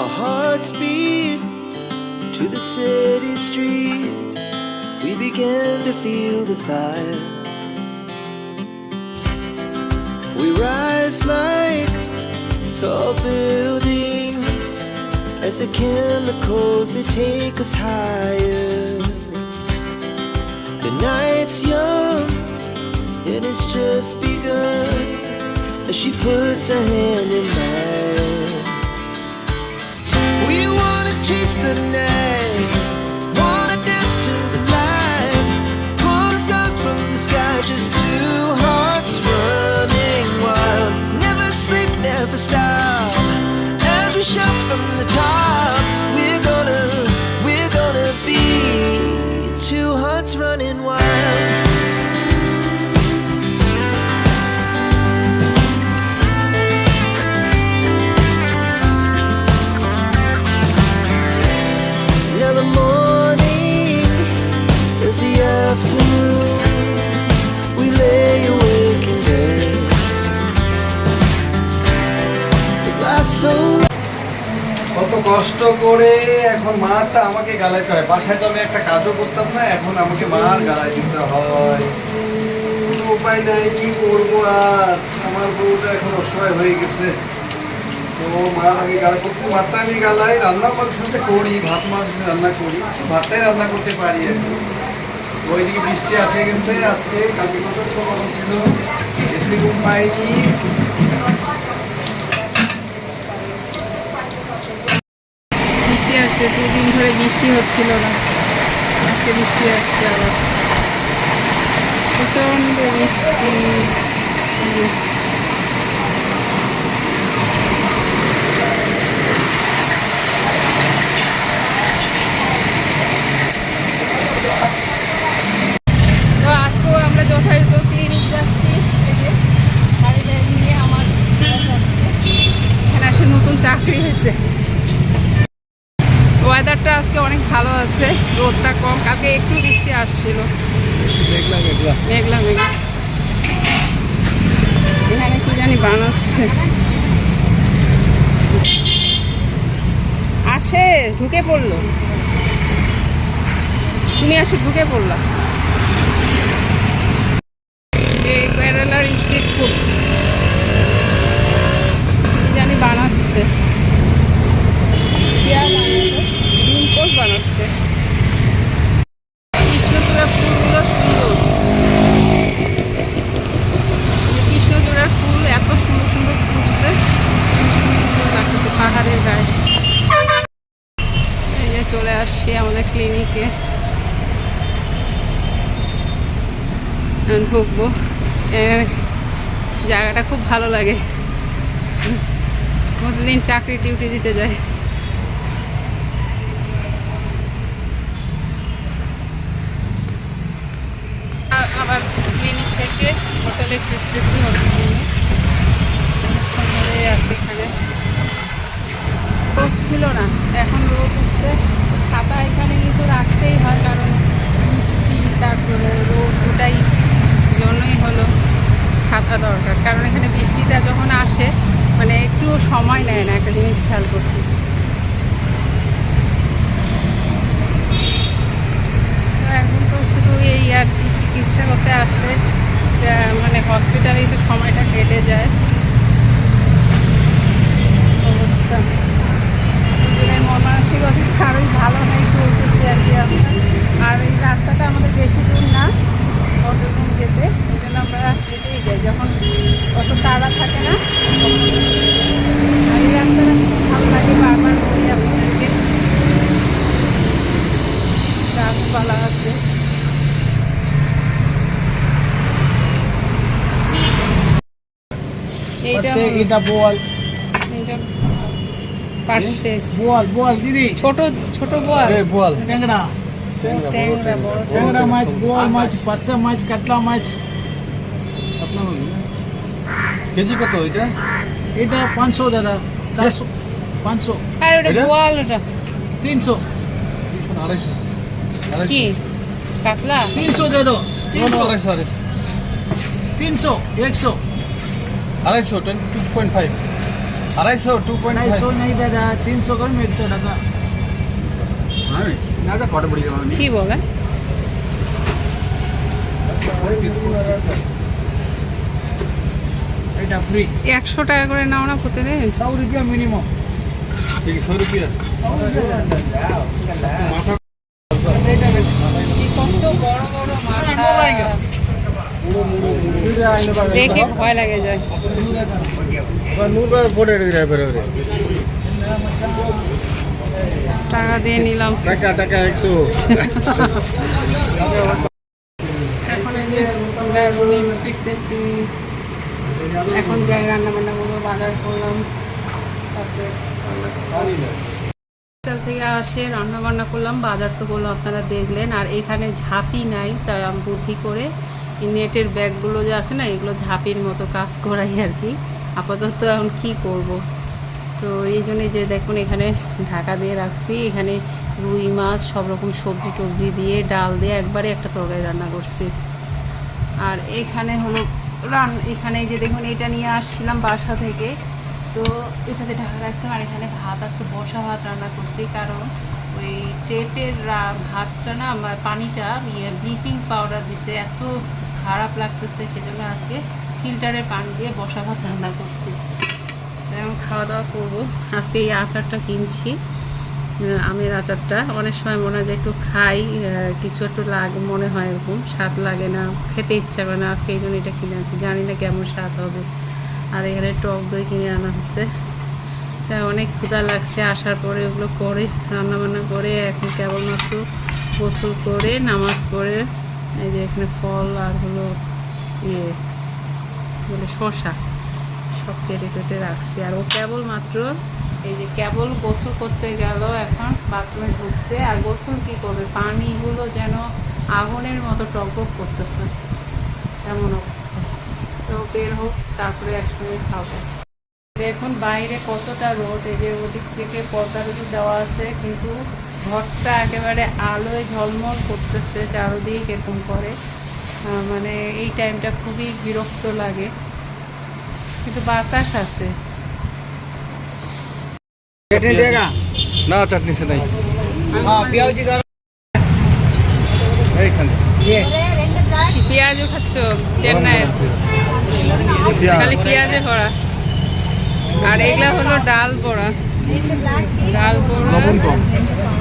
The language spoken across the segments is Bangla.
Our hearts beat to the city streets. We began to feel the fire. We rise like tall buildings as the chemicals, they take us higher. The night's young and it's just begun as she puts her hand in mine. We wanna chase the night, wanna dance to the light, pull stars from the sky, just two hearts running wild. Never sleep, never stop, as we shout from the top. We're gonna be two hearts running wild. Now the morning is the afternoon. We lay awake in bed. The last so কত কষ্ট করে এখন মারটা আমাকে গালাইতে হয়। বাসায় তো আমি একটা কাজও করতাম না, এখন আমাকে মার গালাই দিতে হয়। কোনো উপায় নাই, কি করবো আর। আমার বউটা এখন অসহায় হয়ে গেছে, তো মার আমি গালা করতে, মারটা আমি গালাই, রান্না মাঝে সাথে করি, ভাত মাছ রান্না করি, ভাতটাই রান্না করতে পারি এখন। ওইদিকে বৃষ্টি আসে গেছে আজকে, কালকে কত গরম ছিল, এসি রুম পাইনি। বৃষ্টি আসছে, দুদিন ধরে বৃষ্টি হচ্ছিল না, আজকে বৃষ্টি আসছে আবার, প্রচণ্ড বৃষ্টি। তো আজকেও আমরা যথাযথ ক্লিনিক যাচ্ছি, এই যে গাড়ি নিয়ে। আমার এখানে আসে নতুন চাকরি হয়েছে। ওয়েদারটা আজকে অনেক ভালো আছে, রোদটা কম, কালকে একটু বৃষ্টি আসছিল, মেঘলা মেঘলা। এখানে কি জানি বানাচ্ছে, আসে ঢুকে পড়লো, তুমি আসে ঢুকে পড়লা। কেরালার স্ট্রিট ফুড কি জানি বানাচ্ছে, ডিম পোস্ট বানাচ্ছে। কৃষ্ণচূড়ার ফুলগুলো সুন্দর, কৃষ্ণচূড়ার ফুল এত সুন্দর সুন্দর ফুটছে, সুন্দর লাগতেছে পাহাড়ের গায়ে। এই যে চলে আসছি আমাদের ক্লিনিকে, ঢুকবো। জায়গাটা খুব ভালো লাগে, প্রতিদিন চাকরি ডিউটি দিতে যায়। আবার ক্লিনিক থেকে হোটেলে ফিরতেছি, হোটেলে আসছে। এখানে রোদ ছিল না, এখন রোদ উঠছে। ছাতা এখানে কিন্তু রাখতেই হয়, কারণ বৃষ্টি তারপরে রোদ দুটাই জন্যই হলো ছাতা দরকার। কারণ এখানে বৃষ্টিটা যখন আসে মানে একটু সময় নেয় না, একটা জিনিস খেয়াল করছি। এখন তো শুধু এই আর কি, চিকিৎসা করতে আসলে মানে হসপিটালেই তো সময়টা কেটে যায় অবস্থা। মন মানসিকতা আরোই ভালো নেই, চলতেছে আর কি আমরা। আর এই রাস্তাটা আমাদের বেশি দূর না অটোরুম যেতে, এই জন্য আমরা যেতেই যাই যখন অত তাড়া থাকে না। আর এই রাস্তাটা খুব ভালো লাগে, বারবার বলি আপনাদেরকে। গাছপালা আছে, এটা বোয়াল, পাশে বোয়াল দিদি, ছোট ছোট বোয়াল, বোয়াল, ট্যাংরা ট্যাংরা, বড় ট্যাংরা মাছ, বোয়াল মাছ, পার্শা মাছ, কাতলা মাছ। কেজি কত এটা? এটা 500 দাদা, 400, 500, আর ওটা বোয়াল, ওটা 300, 250, কি কাতলা? 300 দে দো, 300, 300, 100, 250, 2.5, 250 2.5 250 नहीं दादा 300 कर 100 টাকা না যা ফটো পড়ি যাবে কি বলে এটা ফ্রি 100 টাকা করে নাও না প্রতিদিন 100 रुपया मिनिमम ঠিক 100 রুপিয়া মাথা কত বড় বড় মাথা দেখে ভয় লাগে যায় নূর ভাই ফটো এনে দিরা পরে টাকা দিয়ে নিলাম টাকা 100 এখন এই যে আমরা রুমে ফিরতেছি এখন যাই রান্না বান্না করবো বাজার করলাম তারপরে হোটেল থেকে আসে রান্না বান্না করলাম বাজার তো করলাম আপনারা দেখলেন আর এখানে ঝাঁপি নাই তাই আমি বুদ্ধি করে এই নেটের ব্যাগগুলো যে আছে না এগুলো ঝাঁপির মতো কাজ করাই আর কি আপাতত এখন কি করব তো এই জন্যই যে দেখুন এখানে ঢাকা দিয়ে রাখছি এখানে রুই মাছ সব রকম সবজি টবজি দিয়ে ডাল দিয়ে একবারে একটা তরকারি রান্না করছি আর এখানে হলো এখানে যে দেখুন এটা নিয়ে আসছিলাম বাসা থেকে তো এটাতে ঢাকা রাখছিলাম আর এখানে ভাত আজকে বসা ভাত রান্না করছি কারণ ওই টেপের ভাতটা না আমার পানিটা ব্লিচিং পাউডার দিছে এত খারাপ লাগতেছে সেজন্য আজকে ফিল্টারের পানি দিয়ে বসা ভাত রান্না করছি এখন খাওয়া দাওয়া করবো আজকে এই আচারটা কিনছি আমের আচারটা অনেক সময় মনে হয় যে একটু খাই কিছু একটু লাগে মনে হয় এরকম স্বাদ লাগে না খেতে ইচ্ছা করে না আজকে এই জন্য এটা কিনে আনছি জানি না কেমন স্বাদ হবে আর এখানে টক দই কিনে আনা হচ্ছে তাই অনেক ক্ষুধা লাগছে আসার পরে ওগুলো করে রান্নাবান্না করে এখন কেবলমাত্র গোসল করে নামাজ পড়ে এই যে এখানে ফল আর হলো ইয়ে বলে শসা সব কেটে কেটে রাখছি আর ও কেবলমাত্র এই যে কেবল গোসল করতে গেল এখন বাথরুমে ঢুকছে আর গোসল কি করবে পানিগুলো যেন আগুনের মতো টকবক করতেছে এমন অবস্থা তো বের হোক তারপরে একসঙ্গে খাবো দেখুন বাইরে কতটা রোদ এই যে ওদিক থেকে পর্দা দেওয়া আছে কিন্তু ঘরটা একেবারে আলোয় ঝলমল করতেছে চারদিক এরকম করে মানে এই টাইমটা খুবই বিরক্ত লাগে কিন্তু বাতাস আছে चटनी देगा না চাটনি সে নাই हाँ प्याज जी का এইখানে ये পেঁয়াজও খাচ্ছ চেন্নাইয়ের খালি পেঁয়াজে ভরা আর এগুলা হলো ডাল বড়া ডাল বড়া লবণ কম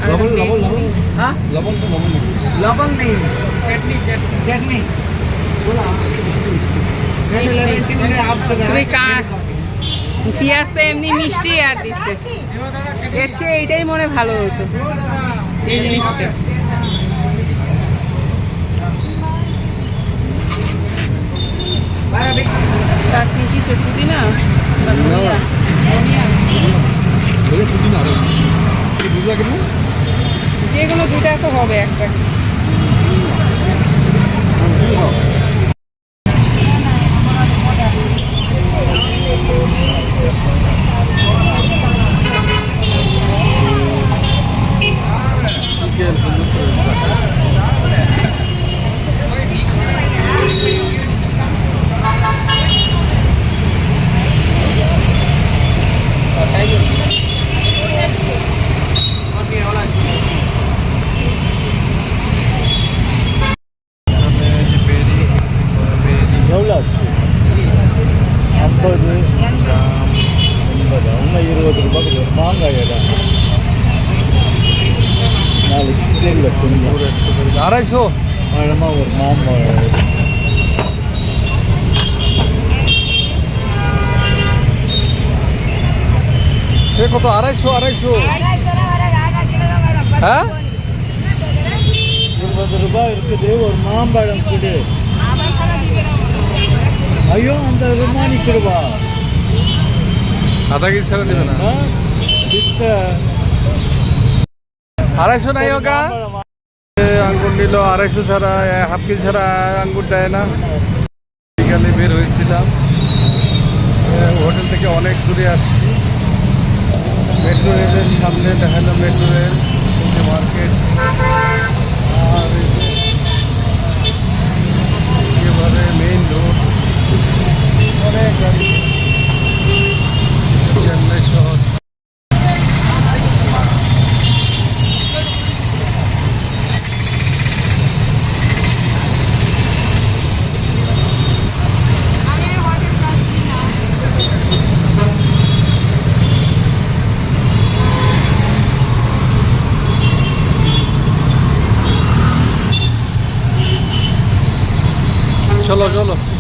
আর লবণ বেগুনি। हाँ লবণ তো লবণ নেই। लवंग नहीं चटनी बोला তুমি পেঁয়াজ তো এমনি মিষ্টি আর দিচ্ছে এর চেয়ে এইটাই মনে ভালো হতো এই জিনিসটা চাটনি কিসে পুদিনা না ধনিয়া ধনিয়া বলে পুদিন আর কি বুঝলা কেন যে কোনো দুটা তো হবে একটা আড়াইশো কত আড়াইশো হ্যাঁ ರೂಪಾಯಿ ಇರ್ತದೆ ಅವ್ರು ಮಾಂಬಾಡ ಅಂದ್ಬಿಟ್ಟು ಅಯ್ಯೋ ಅಂತ ರೂಪಾಯಿ ಕೊಡುವ আধা কেজি ছাড়া দেবে না আড়াইশো নাই ওকা আঙ্গুর নিল 250 ছাড়া হাফ কেজি ছাড়া আঙ্গুর দেয় না বিকালে বের হয়েছিলাম হোটেল থেকে অনেক দূরে আসছি মেট্রো রেলের সামনে দেখালো মেট্রো রেল মার্কেট আর একেবারে মেইন রোড অনেক গাড়ি চেন্নাই চলো চলো